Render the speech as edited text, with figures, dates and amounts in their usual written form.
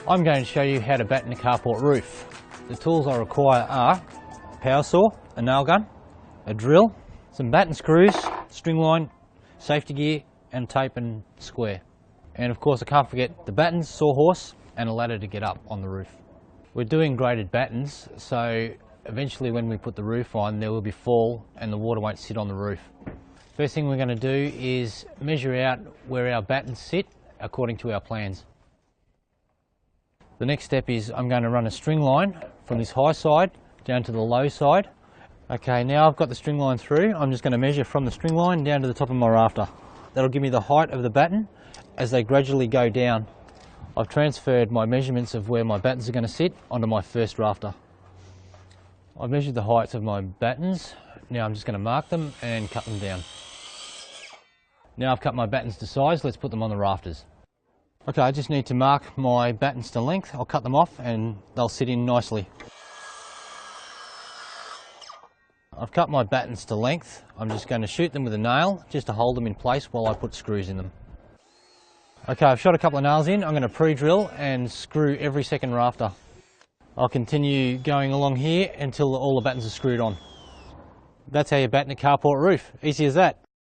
I'm going to show you how to batten a carport roof. The tools I require are a power saw, a nail gun, a drill, some batten screws, string line, safety gear and tape and square. And of course I can't forget the battens, sawhorse and a ladder to get up on the roof. We're doing graded battens, so eventually when we put the roof on there will be fall and the water won't sit on the roof. First thing we're going to do is measure out where our battens sit according to our plans. The next step is I'm going to run a string line from this high side down to the low side. Okay, now I've got the string line through, I'm just going to measure from the string line down to the top of my rafter. That'll give me the height of the batten as they gradually go down. I've transferred my measurements of where my battens are going to sit onto my first rafter. I've measured the heights of my battens. Now I'm just going to mark them and cut them down. Now I've cut my battens to size, let's put them on the rafters. Okay, I just need to mark my battens to length. I'll cut them off and they'll sit in nicely. I've cut my battens to length. I'm just going to shoot them with a nail just to hold them in place while I put screws in them. Okay, I've shot a couple of nails in. I'm going to pre-drill and screw every second rafter. I'll continue going along here until all the battens are screwed on. That's how you batten a carport roof. Easy as that.